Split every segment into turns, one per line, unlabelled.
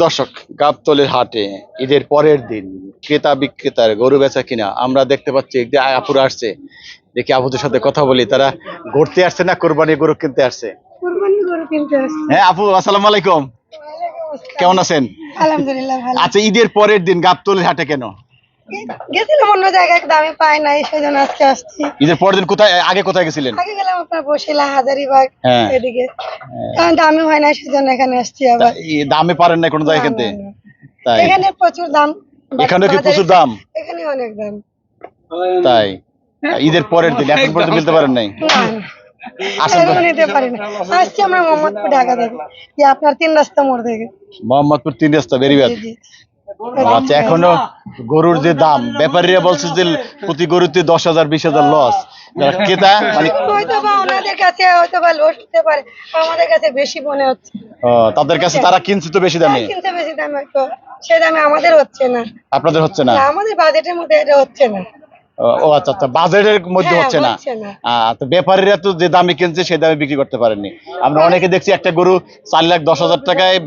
দর্শক, গাবতলীর হাটে ঈদের পরের দিন ক্রেতা বিক্রেতার গরু বেচা কিনা আমরা দেখতে পাচ্ছি। একটি আপুরা আসছে, দেখি আপুদের সাথে কথা বলি। তারা ঘুরতে আসছে না কোরবানি গরু কিনতে আসছে?
কুরবানি গরু কিনতে আসছি।
হ্যাঁ আপু, আসসালামু আলাইকুম, কেমন আছেন?
আলহামদুলিল্লাহ ভালো।
আচ্ছা, ঈদের পরের দিন গাবতলীর হাটে কেন?
গেছিলাম অন্য জায়গায়, দামে পাই নাই, সেজন্য আজকে আসছি।
ঈদের পরের দিন কোথায়, আগে কোথায় গেছিলেন?
আগে গেলাম আপনার বসিলা হাজারিবাগ
হ্যাঁ,
এদিকে, কারণ দামে হয় না, সেজন্য এখানে আসছি আবার।
দামে পারেন না কোনো
না,
জায়গায়
না,
কিনতে?
না।
তাই
এখানে প্রচুর দাম।
এখানে কি
বাজারে
প্রচুর দাম?
এখানে অনেক দাম।
তাই ঈদের পরের দিন এখন পর্যন্ত মিলতে পারেন নাই?
না,
আসেন তো।
এখনো নিতে পারি না। আসছি আমরা মোহাম্মদপুর, ঢাকা থেকে, যে আপনার 3 রাস্তা মোড় থেকে।
মোহাম্মদপুর 3 রাস্তা বেরিবাদ।
জি, জি।
আচ্ছা, এখনো গরুর যে দাম, ব্যাপারীরা বলছে যে প্রতি গরুতে 10,000 20,000 লস। যারা ক্রেতা মানে
হয়তো বা ওনাদের কাছে হয়তো বা লস হতে পারে, আমাদের কাছে বেশি মনে হচ্ছে।
তাদের কাছে তারা কিনছে তো বেশি দামে,
কিনতে বেশি দাম, হয়তো সে দামে আমাদের হচ্ছে না।
আপনাদের হচ্ছে না?
না, আমাদের বাজেটের মধ্যে এটা হচ্ছে না।
ও আচ্ছা আচ্ছা, বাজারের মধ্যে
হ্যাঁ,
হচ্ছে না।
হচ্ছে না।
তো ব্যাপারীরা তো যে দামে কিনছে সেই দামে বিক্রি করতে পারেননি। আমরা অনেকে দেখছি একটা গরু 4,10,000 টাকায়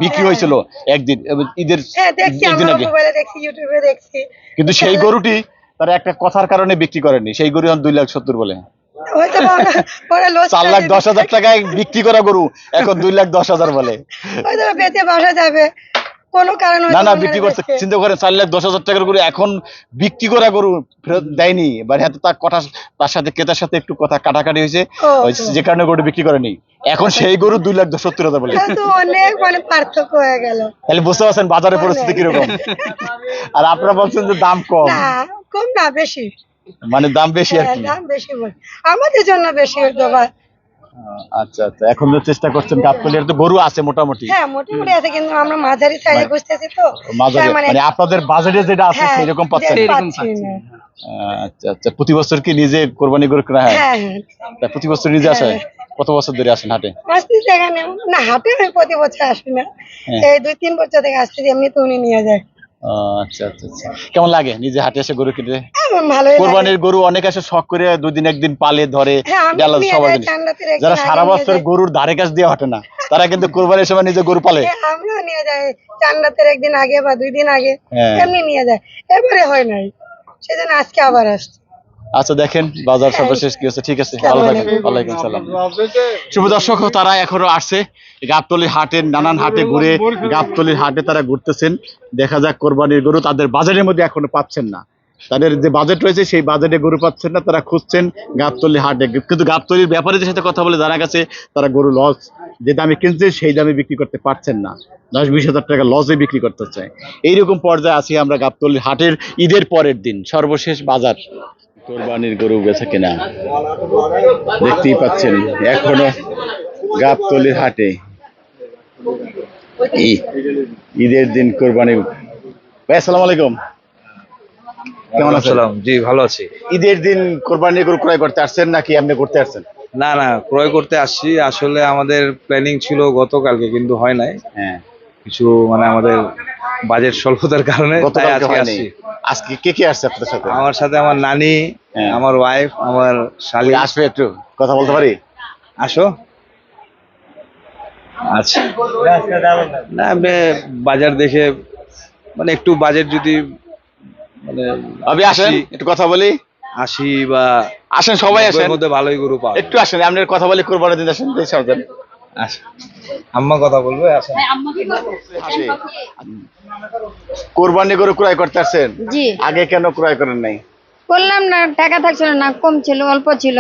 বিক্রি হয়েছিল একদিন, ঈদের
হ্যাঁ, দেখছি,
একদিন
আমরা
আগে।
মোবাইলে দেখছি, ইউটিউবে দেখছি।
কিন্তু সেই গরুটি তারা একটা কথার কারণে বিক্রি করেনি, সেই গরু এখন 2,70,000 বলে।
হয়তো বা ওরা লস
4,10,000 টাকায় বিক্রি করা গরু এখন 2,10,000 বলে।
হয়তো বা বেঁচে বাসা যাবে কোনো কারণ,
না
হয়তো
না,
ওনারা
বিক্রি করছে।
বেচছে।
চিন্তা করেন, 4,10,000 টাকার গরু এখন বিক্রি করা গরু ফেরত দেয়নি, এবার হয়তো তার সাথে ক্রেতার সাথে একটু কথা কাটাকাটি হয়েছে,
ও,
যে কারণে গরু বিক্রি করেনি। এখন সেই গরু 2,70,000 বলে।
তো অনেক পার্থক্য হয়ে গেল।
তাহলে বুঝতে পারছেন বাজারের পরিস্থিতি কিরকম। আর আপনারা বলছেন যে দাম কম,
না, কম না, বেশি।
মানে দাম বেশি আর
হ্যাঁ,
কি।
দাম বেশি বল, আমাদের জন্য বেশি হয়তো বা।
আচ্ছা আচ্ছা, এখন তো চেষ্টা করছেন গাবতলীর তো গরু আছে মোটামুটি।
হ্যাঁ, মোটামুটি আছে, কিন্তু আমরা মাঝারি সাইজে খুঁজতেছি তো,
মাঝারি
তার
মানে আপনাদের বাজেটে যেটা আছে
হ্যাঁ,
সেরকম পাচ্ছেন?
যেটা পাচ্ছি না।
আচ্ছা আচ্ছা, প্রতি বছর কি নিজে কোরবানি গরু কেনা হয়?
হ্যাঁ, হ্যাঁ,
তা প্রতি বছর নিজে আসে? কত বছর ধরে আসেন হাটে?
আসতেছি এখানে। না, হাটে আমি প্রতি বছর আসি না,
হ্যাঁ।
এই 2-3 বছর থেকে আসতেছি, এমনি তো উনি নিয়ে যায়।
আচ্ছা আচ্ছা আচ্ছা, কেমন লাগে নিজে হাটে এসে গরু কিনতে?
আমার ভালোই লাগে।
কোরবানির গরু অনেকে এসে শখ করে 2 দিন 1 দিন পালে ধরে,
হ্যাঁ, আমি
গেল
নিয়ে
সবার
যাই,
জিনিস।
চান্দাতের একদিন
যারা
আগে
সারা
নিয়ে
বছর
যাই।
গরুর ধারে কাছ দিয়ে হাঁটে না, তারা কিন্তু কোরবানির সময় নিজে গরু পালে।
আমিও নিয়ে যাই, চান্দাতের একদিন আগে বা 2 দিন আগে,
হ্যাঁ।
এমনি নিয়ে যায়। এবারে হয় নাই, সেজন্য আজকে আবার আসছি।
আচ্ছা, দেখেন বাজার সর্বশেষ কি হচ্ছে। ঠিক আছে, ভালো থাকেন। ওয়ালাইকুম সালাম। শুভ দর্শক, তারা এখনো আসছে গাবতলীর হাটে, নানান হাটে ঘুরে গাবতলীর হাটে তারা ঘুরতেছেন। দেখা যাক কোরবানির গরু তাদের বাজারের মধ্যে এখনো পাচ্ছেন না, তাদের যে বাজেট রয়েছে সেই বাজেটে গরু পাচ্ছেন না, তারা খুঁজছেন গাবতলীর হাটে। কিন্তু গাবতলীর ব্যাপারীদের সাথে কথা বলে জানা গেছে তারা গরু লস, যে দামে কিনছে সেই দামে বিক্রি করতে পারছেন না, 10-20 হাজার টাকা লসে বিক্রি করতে চায়। এইরকম পর্যায়ে আছি আমরা গাবতলীর হাটের ঈদের পরের দিন, সর্বশেষ বাজার। কোরবানির গরু বেচা কেনা দেখতেই পাচ্ছেন এখনো গাবতলীর হাটে ঈদের দিন কোরবানি। ভাই আসসালামু আলাইকুম, কেমন আছেন?
জি, ভালো আছি।
ঈদের দিন কোরবানির গরু ক্রয় করতে আসছেন নাকি এমনি করতে আসছেন?
না না, ক্রয় করতে আসছি। আসলে আমাদের প্ল্যানিং ছিল গতকালকে, কিন্তু হয় নাই।
হ্যাঁ,
কিছু আমাদের বাজেট স্বল্পতার কারণে তাই
গতকালকে
আজকে
হয়নি।
আসছি।
আজকে কে কে আসছে আপনাদের সাথে?
আমার সাথে আমার নানি,
হ্যাঁ।
আমার ওয়াইফ, আমার শালি।
আসবে, একটু কথা বলতে পারি?
আসো। আচ্ছা, না বাজার দেখে একটু বাজেট যদি
আপনি আসেন, একটু কথা বলি।
80 বা
আসেন, সবাই
90
আসেন,
এর মধ্যে ভালোই গরু পাওয়া
একটু আসেন, আপনার কথা বলি। কোরবানির দিন আসেন, আসেন।
আচ্ছা, আম্মা কথা বলবে, আসেন।
হাসি। কোরবানি গরু ক্রয় করতে আসছেন?
জি,
আগে কেন ক্রয় করেন নাই?
করলাম না, টাকা থাকছিল না, কম ছিল, অল্প ছিল।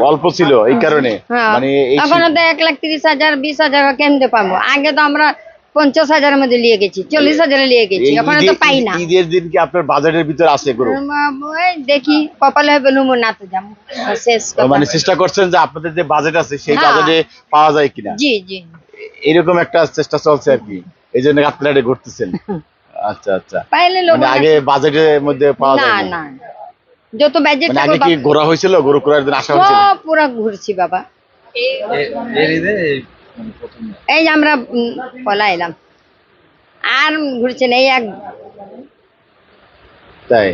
অল্প ছিল এই কারণে?
হ্যাঁ,
মানে এই
এখন তো 1,30,000 20,000 কেমনে পাবো? আগে তো আমরা 50,000-এর মধ্যে নিয়ে গেছি, 40,000-এ নিয়ে গেছি, এখন তো পাই না।
ঈদের দিন কি আপনার বাজারের ভিতরে আছে গরু?
ওই দেখি কপালে হবে, লুমো না তো যাবো, শেষ কথা।
মানে চেষ্টা করছেন যে আপনাদের যে বাজেট আছে সেই
হ্যাঁ।
বাজেটে পাওয়া যায় কিনা,
জি জি,
এরকম একটা চেষ্টা চলছে আর কি, এই জন্য আপনারা ঘুরতেছেন। আচ্ছা আচ্ছা,
পাইলে
মানে আগে বাজেটের মধ্যে পাওয়া
না
যায় না?
না, যত বাজেট
মানে আগে কি ঘোরা হয়েছিল, গরু ক্রয়ের দিন আসা হয়েছিল?
সব পুরা ঘুরছি বাবা। এই যে আমরা পলা এলাম, আর ঘুরছেন এই এক।
তাই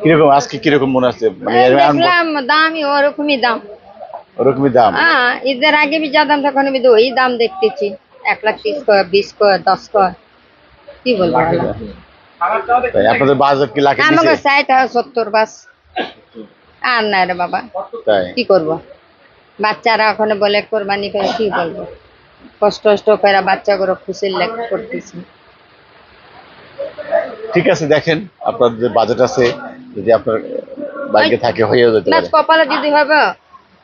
কিরকম আজকে কিরকম মনে হচ্ছে? মানে
দেখলাম দামই ওরকমই দাম।
ওরকমই দাম?
হ্যাঁ, ঈদের আগে भी যা দাম, তখন আমি তো ওই দাম দেখতেছি। 1,30,000 কয়, 20 কয়, 10 কয়, কি বলবো বলো?
তাই আপনাদের বাজেট কি লাখে
আমাকে
নিচে?
60 আর 70 বাস, আর না রে বাবা,
তাই
কি করব? বাচ্চারা ওখানে বলে কোরবানি করে, কি বলবো? কষ্ট করে বাচ্চাগুলো খুশির লেগে করতেছি।
ঠিক আছে, দেখেন আপনার যে বাজেট আছে যদি আপনার ভাগ্যে থাকে হয়েও যেতে
না
পারে।
কপালে যদি হবে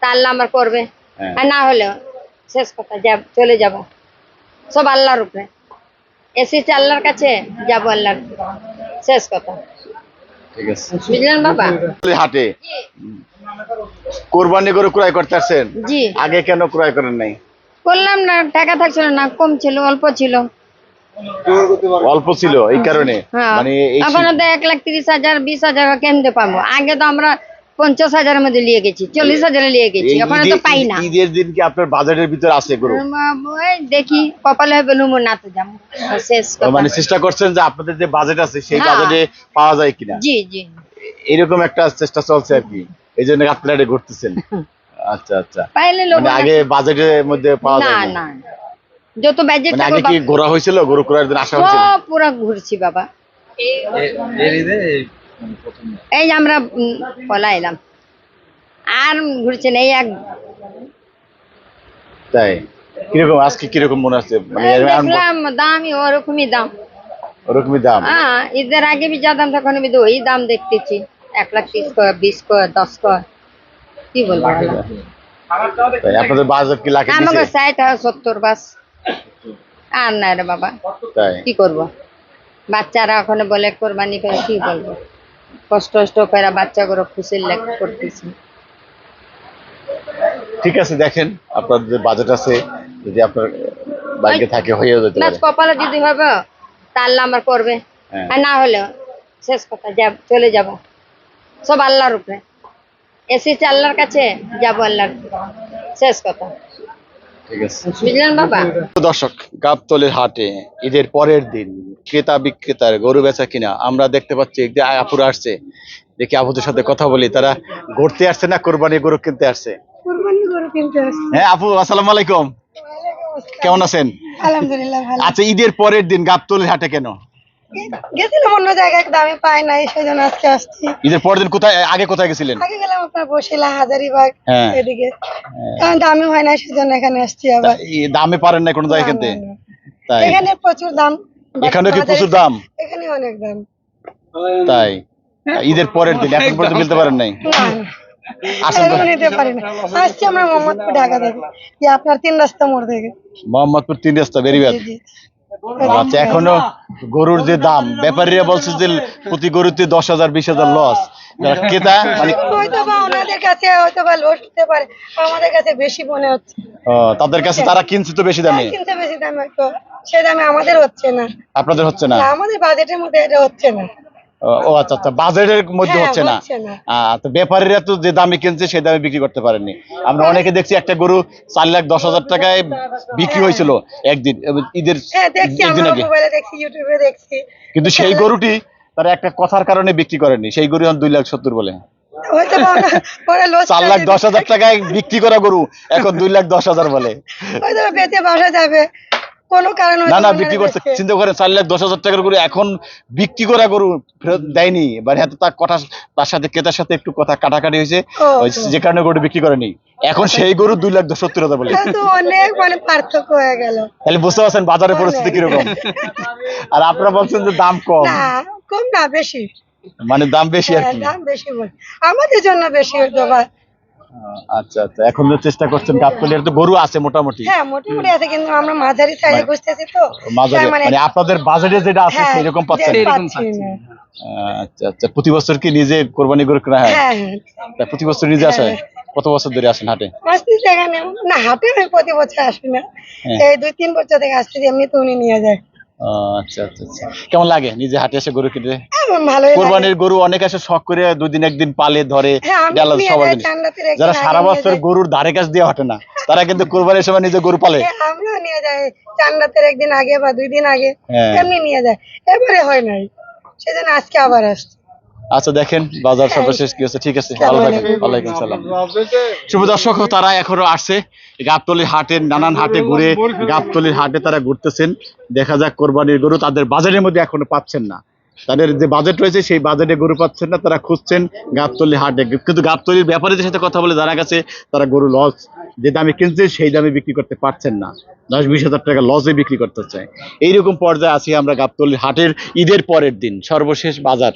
তা আল্লাহ আমার করবে,
হ্যাঁ।
আর না হলে শেষ কথা, চলে যাব, সব আল্লাহর উপরে। এসেছি আল্লাহর কাছে, যাবো আল্লাহর উপরে, শেষ কথা।
ঠিক আছে।
বুঝলেন বাবা?
হাটে কোরবানি করে ক্রয় করতে আসছেন,
জি,
আগে কেন ক্রয় করেন নাই?
করলাম না, টাকা থাকছিল না, কম ছিল, অল্প ছিল।
অল্প ছিল এই কারণে,
হ্যাঁ,
মানে এই
এখন তো 1,30,000 20,000 কেমনে পাবো? আগে তো আমরা 50,000-এর মধ্যে নিয়ে গেছি, 40,000-এ নিয়ে গেছি, এখন তো পাই না।
ঈদের দিন কি আপনার বাজেটের ভিতরে আছে গরু?
ওই দেখি কপালে হবে লুমো, না তো যাবো, শেষ কথা।
মানে চেষ্টা করছেন যে আপনাদের যে বাজেট আছে সেই
হ্যাঁ।
বাজেটে পাওয়া যায় কিনা,
জি জি,
এরকম একটা চেষ্টা চলছে আর কি, এই জন্য আপনারা এটা ঘুরতেছেন। আচ্ছা আচ্ছা,
পাইলে লোক
মানে আগে বাজেটের মধ্যে পাওয়া
না
যায় না?
না, যত বাজেট
মানে আগে কি ঘোরা হয়েছিল, গরু ক্রয়ের দিন আসা হয়েছিল?
সব পুরা ঘুরছি বাবা। এই যে আমরা পলাইলাম, আর ঘুরছে না, এই এক
তাই কিরকম আজকে কিরকম মনে হচ্ছে, মানে
দেখলাম দামই ওরকমই দাম।
ওরকমই দাম?
হ্যাঁ, ঈদের আগে যা দাম তখন আমি তো ওই দাম দেখতেছি, 1,30,000 কয়, 20 কয়, 10 কয়, কি বলবো বলো?
তাই আপনাদের বাজেট কি লাখে
আমাকে
নিচে?
60 আর 70 বাস, আর না রে বাবা,
তাই
কি করব? বাচ্চারা ওখানে বলে কোরবানি করে, কি বলবো? কষ্ট করে বাচ্চাগুলো খুশির লেগে করতেছি।
ঠিক আছে, দেখেন আপনার যে বাজেট আছে যদি আপনার ভাগ্যে থাকে হয়েও যেতে
না
পারে।
কপালে যদি হবে তা আল্লাহ আমার করবে,
হ্যাঁ।
আর না হলে শেষ কথা, চলে যাব, সব আল্লাহর উপরে। এসেছি আল্লাহর কাছে, যাবো আল্লাহর উপরে, শেষ কথা।
ঠিক আছে।
বুঝলেন বাবা?
দর্শক, গাবতলীর হাটে ঈদের পরের দিন ক্রেতা বিক্রেতার গরু বেচা কিনা আমরা দেখতে পাচ্ছি। যে আপুরা আসছে, দেখি আপুদের সাথে কথা বলি, তারা ঘুরতে আসছে না কোরবানি গরু কিনতে আসছে?
কুরবানি গরু কিনতে আসছি।
হ্যাঁ আপু, আসসালামু আলাইকুম, কেমন আছেন?
আলহামদুলিল্লাহ ভালো।
আচ্ছা, ঈদের পরের দিন গাবতলীর হাটে কেন?
গেছিলাম অন্য জায়গায়, দামে পাই নাই, সেই জন্য আজকে আসছি।
ঈদের পরের দিন কোথায়, আগে কোথায় গেছিলেন?
আগে গেলাম আপনার বসিলা, হাজারিবাগ,
হ্যাঁ।
এদিকে, কারণ দামে হয় না, সেই জন্য এখানে আসছি আবার।
এই দামে পারেন না কোনো জায়গা
না,
কিনতে?
না, না।
তাই
এখানে প্রচুর দাম।
এখানে কি প্রচুর দাম?
এখানে অনেক দাম।
তাই ঈদের পরের দিন এখন পর্যন্ত কিনতে পারেন নাই?
না, না,
আসেন তো।
এরকম নিতে পারি না। আসছি আমরা মোহাম্মদপুর, ঢাকা থেকে, যে আপনার 3 রাস্তা মোড় থেকে।
মোহাম্মদপুর 3 রাস্তা বেরিবাদ।
জি, জি।
আচ্ছা, এখনো গরুর যে দাম, ব্যাপারীরা বলছে যে প্রতি গরুতে 10,000 20,000 লস, ক্রেতা মানে
হয়তো বা ওনাদের কাছে হয়তো বা লস হতে পারে, আমাদের কাছে বেশি মনে হচ্ছে।
তাদের কাছে তারা কিনছে তো বেশি দামে,
কিনতে বেশি দাম, হয়তো সে দামে আমাদের হচ্ছে না।
আপনাদের হচ্ছে না?
না, আমাদের বাজেটের মধ্যে এটা হচ্ছে না।
ও আচ্ছা আচ্ছা, বাজেটের মধ্যে
হ্যাঁ,
হচ্ছে না।
হচ্ছে না।
তো ব্যাপারীরা তো যে দামে কিনছে সেই দামে বিক্রি করতে পারেননি। আমরা অনেকে দেখছি একটা গরু 4,10,000 টাকায় বিক্রি হয়েছিল একদিন, ঈদের
হ্যাঁ, দেখছি,
একদিন
আমরা
আগে,
মোবাইলে দেখছি, ইউটিউবে দেখছি।
কিন্তু সেই গরুটি তারা একটা কথার কারণে বিক্রি করেনি, সেই গরু এখন 2,70,000 বলে।
হয়তো বা ওরা লস
4,10,000 টাকায় বিক্রি করা গরু এখন 2,10,000 বলে।
হয়তো বা বেঁচে বসা যাবে কোনো কারণে,
না
হয়তো
না,
ওনারা
বিক্রি করছে,
বেচছে।
চিন্তা করেন 4,10,000 টাকার গরু এখন বিক্রি করা গরু ফেরত দেয়নি, মানে হয়তো তার সাথে ক্রেতার সাথে একটু কথা কাটাকাটি হয়েছে,
ও,
যে কারণে গরু বিক্রি করেনি। এখন সেই গরু 2,70,000 বলে।
তো অনেক মানে পার্থক্য হয়ে গেল।
তাহলে বুঝতে পারছেন বাজারের পরিস্থিতি কিরকম। আর আপনারা বলছেন যে দাম কম,
না, কম না, বেশি।
মানে দাম বেশি আর
হ্যাঁ,
কি।
দাম বেশি বল, আমাদের জন্য বেশি হয়তো বা।
আচ্ছা আচ্ছা, এখন তো চেষ্টা করছেন গাবতলীর তো গরু আছে মোটামুটি,
হ্যাঁ, মোটামুটি আছে, কিন্তু আমরা মাঝারি সাইজে খুঁজতেছি তো,
মাঝারি,
তার
মানে আপনাদের বাজেটে যেটা আছে
হ্যাঁ,
সেরকম পাচ্ছেন?
পাচ্ছি না।
আচ্ছা আচ্ছা, প্রতি বছর কি নিজে কোরবানি গরু কেনা হয়?
হ্যাঁ, হ্যাঁ,
তা প্রতি বছর নিজে আসে? কত বছর ধরে আসেন হাটে?
আসতেছি এখানে। না, হাটে আমি প্রতি বছর আসি না,
হ্যাঁ।
এই 2-3 বছর থেকে আসতেছি, এমনি তো উনি নিয়ে যায়।
আচ্ছা আচ্ছা আচ্ছা, কেমন লাগে নিজে হাটে এসে গরু কিনতে?
আমার ভালোই লাগে।
কোরবানির গরু অনেক আসে শখ করে 2 দিন 1 দিন পালে ধরে,
হ্যাঁ, আমি
এটা আলাদা
নিয়ে
সবার
যাই,
জিনিস।
চান্দাতের একদিন
যারা
আগে
সারা
নিয়ে
বছর
যাই।
গরুর ধারে কাছ দিয়ে হাঁটে না, তারা কিন্তু কোরবানির সময় নিজে গরু পালে।
হ্যাঁ, আমরাও নিয়ে যাই, চান্দাতের একদিন আগে বা 2 দিন আগে,
হ্যাঁ।
এমনি নিয়ে যায়। এবারে হয় নাই, সেজন্য আজকে আবার আসছি।
আচ্ছা দেখেন বাজার সর্বশেষ কি হচ্ছে, ঠিক আছে, ভালো থাকেন, ওয়ালাইকুম সালাম। শুভ দর্শক, তারা এখনো আসছে গাবতলীর হাটের নানান হাটে ঘুরে, গাবতলীর হাটে তারা ঘুরতেছেন। দেখা যাক কোরবানির গরু তাদের বাজারের মধ্যে এখনো পাচ্ছেন না, তাদের যে বাজেট রয়েছে সেই বাজেটে গরু পাচ্ছেন না, তারা খুঁজছেন গাবতলী হাটে। কিন্তু গাবতলীর ব্যাপারীদের সাথে কথা বলে জানা গেছে তারা গরু লস, যে দামে কিনছে সেই দামে বিক্রি করতে পারছেন না, 10-20 হাজার টাকা লসে বিক্রি করতে চায়। এইরকম পর্যায়ে আছি আমরা গাবতলীর হাটের ঈদের পরের দিন, সর্বশেষ বাজার।